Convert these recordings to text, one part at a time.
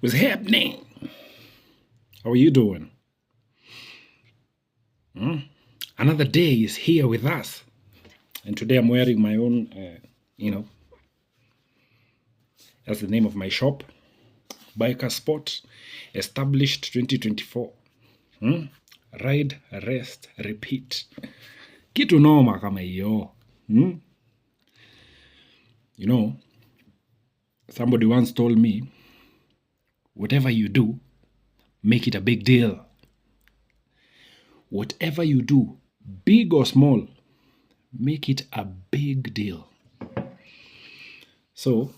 What's happening? How are you doing? Another day is here with us. And today I'm wearing my own, that's the name of my shop, Biker Sport, established 2024. Ride, rest, repeat. Kitu noma kama hiyo. You know, somebody once told me, whatever you do, make it a big deal. Whatever you do, big or small, make it a big deal. So,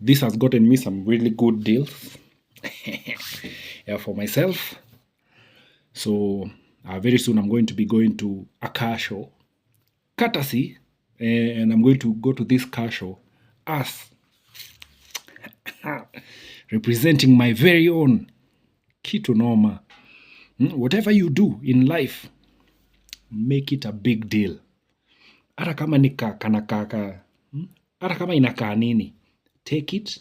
this has gotten me some really good deals for myself. So, very soon I'm going to be going to a car show, courtesy, and I'm going to go to this car show as representing my very own Kitu Noma. Whatever you do in life, make it a big deal. Hata kama ni hata kama inakaa nini, take it,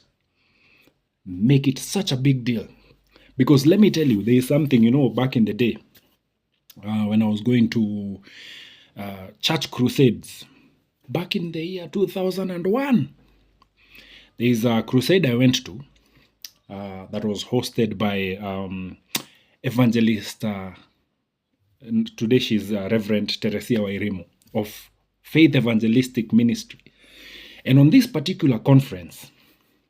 make it such a big deal. Because let me tell you, there is something, back in the day, when I was going to church crusades, back in the year 2001, there is a crusade I went to that was hosted by evangelist, today she's Reverend Teresia Wairimu of Faith Evangelistic Ministry. And on this particular conference,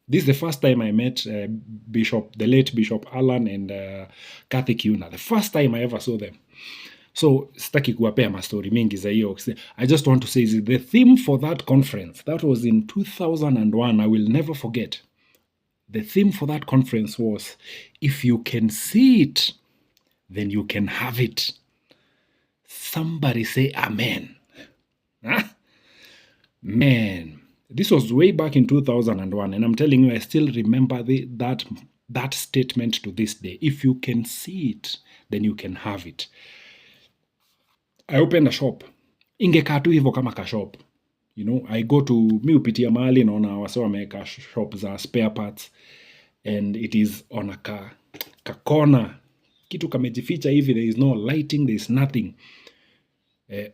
this is the first time I met the late Bishop Alan and Kathy Kiuna. The first time I ever saw them. So, sitaki kuwapea mastori mingi za hiyo. I just want to say the theme for that conference, that was in 2001, I will never forget. The theme for that conference was, if you can see it, then you can have it. Somebody say amen. Huh? Man, this was way back in 2001, and I'm telling you, I still remember that statement to this day. If you can see it, then you can have it. I opened a shop. Ingekaa tu hivyo kama ka shop. I go to, mi upitia mahali naona wase wameweka shop za spare parts, and it is on a ka corner. Kitu kamejificha hivi, there is no lighting, there is nothing.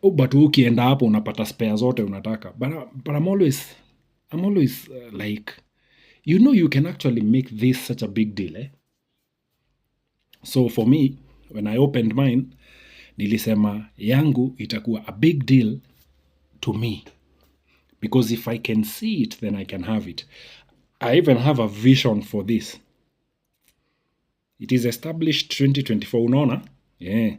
But ukienda hapo unapata spare zote unataka. But I'm always like, you can actually make this such a big deal. So for me, when I opened mine, nilisema yangu itakuwa a big deal to me. Because if I can see it, then I can have it. I even have a vision for this. It is established 2024, unaona? Yeah.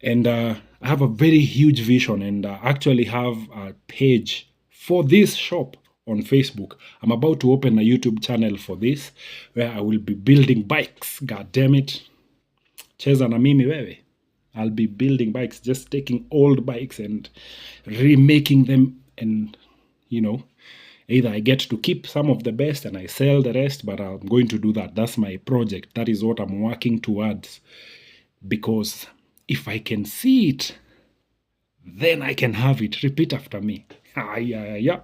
And I have a very huge vision, and I actually have a page for this shop on Facebook. I'm about to open a YouTube channel for this, where I will be building bikes. God damn it. Cheza na mimi wewe. I'll be building bikes, just taking old bikes and remaking them, and either I get to keep some of the best and I sell the rest, but I'm going to do that. That's my project. That is what I'm working towards. Because if I can see it, then I can have it. Repeat after me. Yeah,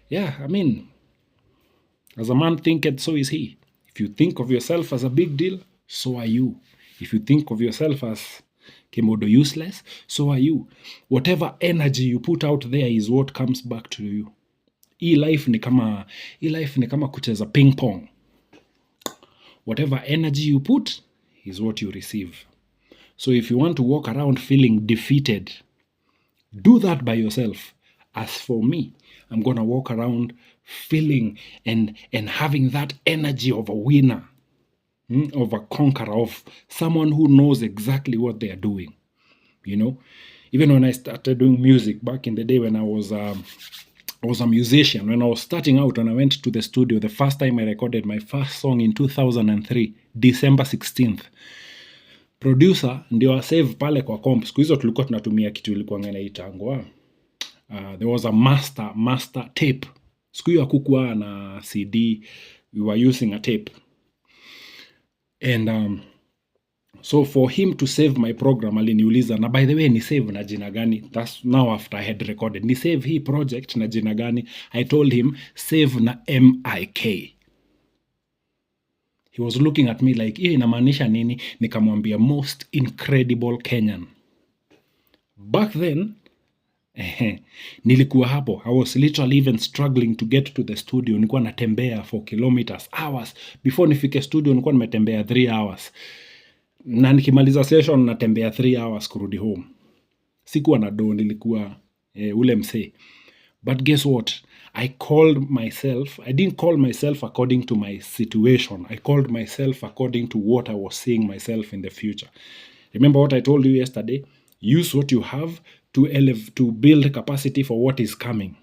I mean, as a man thinketh, so is he. If you think of yourself as a big deal, so are you. If you think of yourself as Kemodo useless, so are you. Whatever energy you put out there is what comes back to you. Hii life ni kama kucheza ping pong. Whatever energy you put is what you receive. So if you want to walk around feeling defeated, do that by yourself. As for me, I'm going to walk around feeling and having that energy of a winner, of a conqueror, of someone who knows exactly what they are doing. Even when I started doing music back in the day, when I was a musician, when I was starting out, and I went to the studio, the first time I recorded my first song in 2003, December 16th. Producer ndio save pale kwa comp. Siku hizo tulikuwa tunatumia kitu ilikuwa inaitangwa. There was a master tape. Siku hiyo hakukuwa na CD, we were using a tape. And So for him to save my program, aliniuliza, na by the way, ni save na jina gani? That's now after I had recorded. Ni save hii project na jina gani? I told him, save na MIK. He was looking at me like, hiyo inamaanisha nini? Nikamwambia, most incredible Kenyan. Back then, nilikuwa hapo. I was literally even struggling to get to the studio. Nilikuwa natembea for kilometers, hours. Before nifike studio, nilikuwa nimetembea 3 hours. Na nikimaliza session natembea 3 hours kurudi home. Sikuwa na do, nilikuwa ule msee. But guess what? I didn't call myself according to my situation. I called myself according to what I was seeing myself in the future. Remember what I told you yesterday? Use what you have to build capacity for what is coming.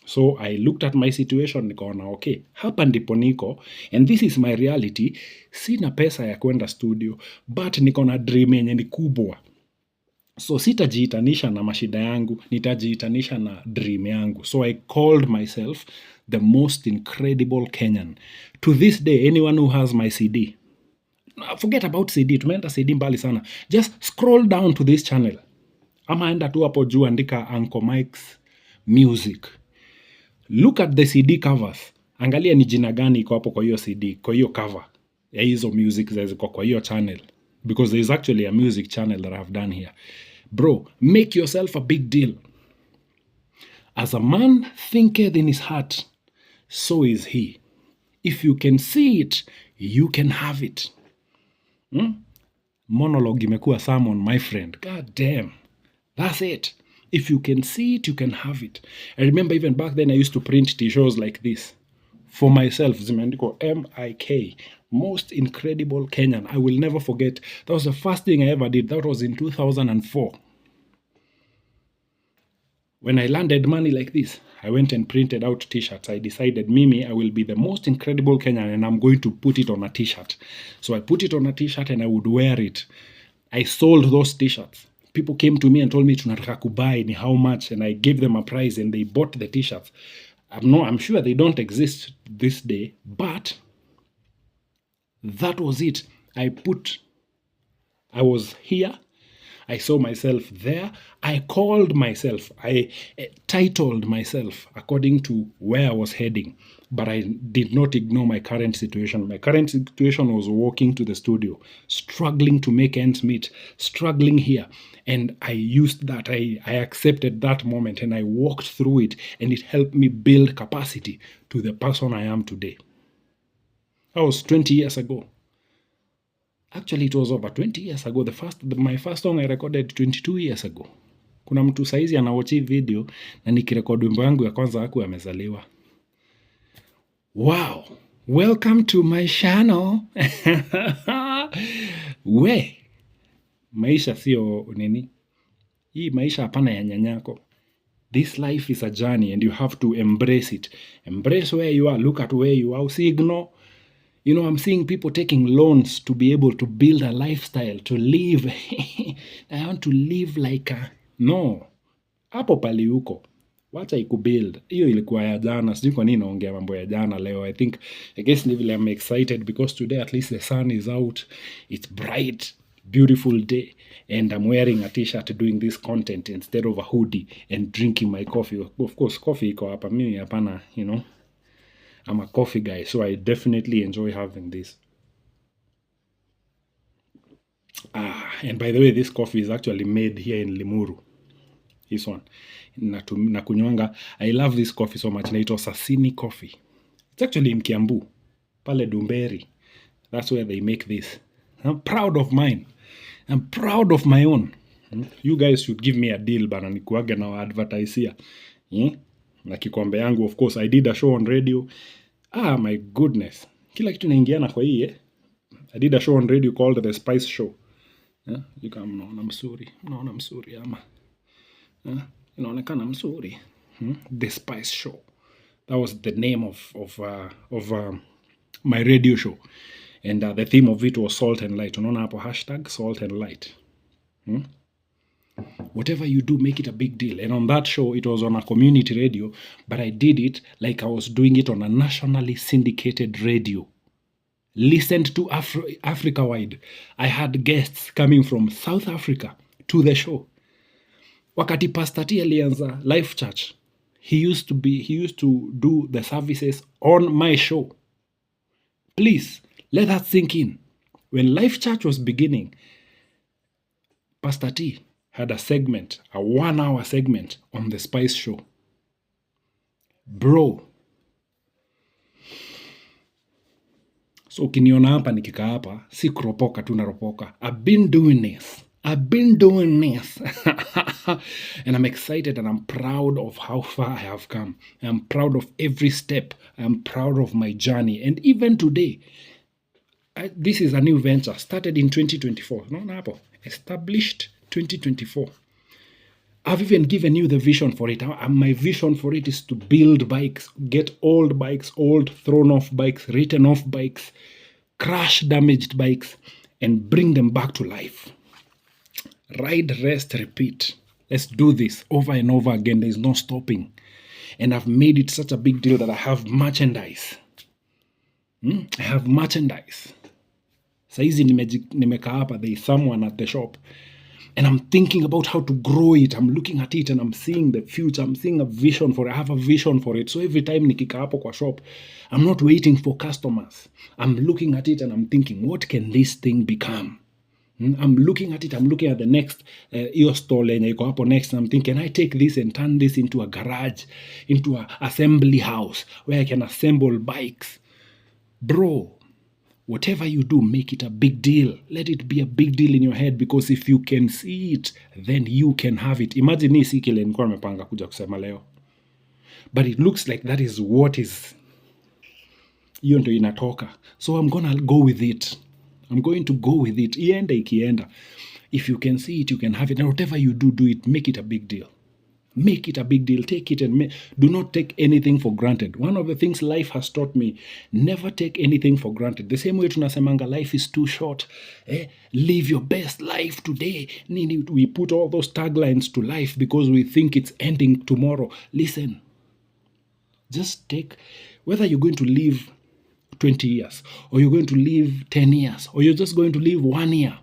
So I looked at my situation, nikaona okay, hapa ndipo niko, and this is my reality. Sina pesa ya kwenda studio, but niko na dream yenye ni kubwa. So sitajiitanisha na mashida yangu, nitajiitanisha na dream yangu. So I called myself the most incredible Kenyan. To this day, anyone who has my CD, forget about CD, tumeenda CD mbali sana. Just scroll down to this channel. Ama enda tu hapo juu andika Uncle Mike's Music. Look at the CD covers. Angalia ni jina gani iko hapo kwa hiyo CD, kwa hiyo cover ya hizo music ziko kwa hiyo channel. Because there is actually a music channel that I've done here. Bro, make yourself a big deal. As a man thinketh in his heart, so is he. If you can see it, you can have it. Monologue imekuwa sermon, my friend. God damn. That's it. If you can see it, you can have it. I remember even back then I used to print t-shirts like this for myself. Zimeandikwa MIK, most incredible Kenyan. I will never forget. That was the first thing I ever did. That was in 2004. When I landed money like this, I went and printed out t-shirts. I decided, Mimi, I will be the most incredible Kenyan and I'm going to put it on a t-shirt. So I put it on a t-shirt and I would wear it. I sold those t-shirts. People came to me and told me tunataka kubuy, ni how much, and I gave them a price and they bought the t-shirts. I'm sure they don't exist this day, but that was it. I was here. I saw myself there. I called myself. I titled myself according to where I was heading. But I did not ignore my current situation. My current situation was walking to the studio, struggling to make ends meet, struggling here. And I used that. I accepted that moment and I walked through it. And it helped me build capacity to the person I am today. That was 20 years ago. Actually, it was over 20 years ago. My first song I recorded 22 years ago. Kuna mtu saizi anawachi video na nikirekodi wimbo yangu ya kwanza hakuwa amezaliwa. Wow, welcome to my channel. We, maisha sio nini? Hii maisha hapana ya nyanyako. This life is a journey and you have to embrace it. Embrace where you are. Look at where you are. Usiignore. You know, I'm seeing people taking loans to be able to build a lifestyle, to live. I want to live like a... No. Hapo pali uko. Wacha ikubuild. Hiyo ilikuwa ya jana. Sijui kwa nini naongea mambo ya jana leo. I guess ni vile I'm excited because today at least the sun is out. It's bright, beautiful day. And I'm wearing a t-shirt doing this content instead of a hoodie and drinking my coffee. Of course, coffee iko hapa. Mimi hapana, you know. I'm a coffee guy, so I definitely enjoy having this. And by the way, this coffee is actually made here in Limuru. This one. Nakunywanga. I love this coffee so much. Inaitwa Sasini Coffee. It's actually in Kiambu. Pale Dumberi. That's where they make this. I'm proud of mine. I'm proud of my own. You guys should give me a deal, bana nikuage na advertise here. Yeah? Na kikombe yangu, of course, I did a show on radio. My goodness. Kila kitu naingiana kwa hii, I did a show on radio called The Spice Show. Yuka mnaona msuri ama. Inaonekana msuri. The Spice Show. That was the name of my radio show. And the theme of it was Salt and Light. Unaona hapo hashtag Salt and Light. Whatever you do, make it a big deal. And on that show, it was on a community radio, but I did it like I was doing it on a nationally syndicated radio. listened to Africa wide. I had guests coming from South Africa to the show. Wakati Pastor T alianza Life Church, he used to do the services on my show. Please, let that sink in. When Life Church was beginning, Pastor T had a segment, a 1-hour segment on the Spice Show. Bro. So ukiniona hapa nikikaa hapa, si kuropoka tu naropoka. I've been doing this. And I'm excited and I'm proud of how far I have come. I'm proud of every step. I'm proud of my journey. And even today, this is a new venture, started in 2024. No, Napo. Established 2024. I've even given you the vision for it. My vision for it is to build bikes, get old bikes, old thrown off bikes, written off bikes, crash damaged bikes, and bring them back to life. Ride, rest, repeat. Let's do this over and over again. There's no stopping. And I've made it such a big deal that I have merchandise. I have merchandise. Saizi nimekaa hapa, there is someone at the shop. And I'm thinking about how to grow it. I'm looking at it and I'm seeing the future. I'm seeing a vision for it. I have a vision for it. So every time nikika hapo kwa shop, I'm not waiting for customers. I'm looking at it and I'm thinking, what can this thing become? I'm looking at it. I'm looking at the next EO stall and I go up next. And I'm thinking, can I take this and turn this into a garage, into an assembly house where I can assemble bikes? Bro, whatever you do, make it a big deal. Let it be a big deal in your head, because if you can see it, then you can have it. Imagine hii si kile nilikuwa nimepanga kuja kusema leo. But it looks like that is what is. Hiyo ndio inatoka. So I'm gonna go with it. I'm going to go with it. Ienda ikienda. If you can see it, you can have it. And whatever you do, do it. Make it a big deal. Make it a big deal. Take it and do not take anything for granted. One of the things life has taught me, never take anything for granted. The same way tunasemanga life is too short. Live your best life today. We put all those taglines to life because we think it's ending tomorrow. Listen, just take, whether you're going to live 20 years or you're going to live 10 years or you're just going to live 1 year,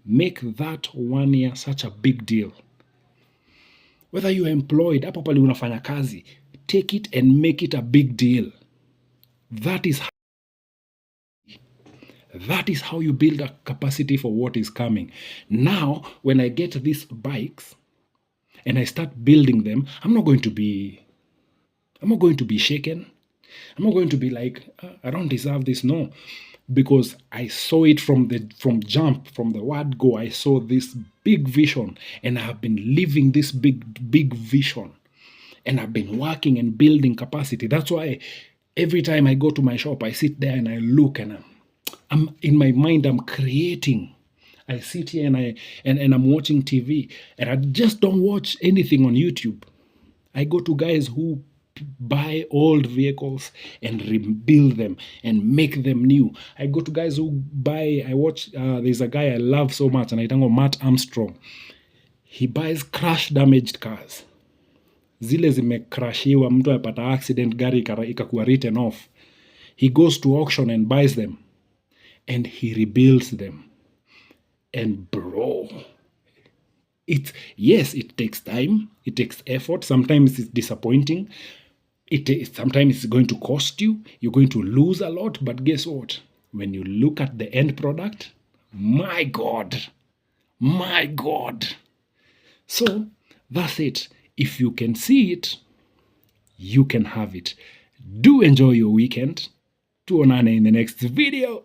make that 1 year such a big deal. Whether you're employed, hapo pale unafanya kazi, take it and make it a big deal. That is how you build a capacity for what is coming. Now, when I get these bikes and I start building them, I'm not going to be shaken. I'm not going to be like, I don't deserve this. No, because I saw it from the word go. I saw this big vision and I have been living this big vision, and I've been working and building capacity. That's why every time I go to my shop, I sit there and I look and I'm in my mind, I'm creating. I sit here and I'm watching TV, and I just don't watch anything on YouTube. I go to guys who buy old vehicles and rebuild them and make them new. I go to guys who watch, there's a guy I love so much, and I think of Matt Armstrong. He buys crash damaged cars. Zile zimecrashiwa, mtu apata accident, gari ikakuwa written off. He goes to auction and buys them and he rebuilds them. And bro, yes, it takes time, it takes effort. Sometimes it's disappointing. Sometimes it's going to cost you. You're going to lose a lot. But guess what? When you look at the end product, my God. So that's it. If you can see it, you can have it. Do enjoy your weekend. Tuonane in the next video.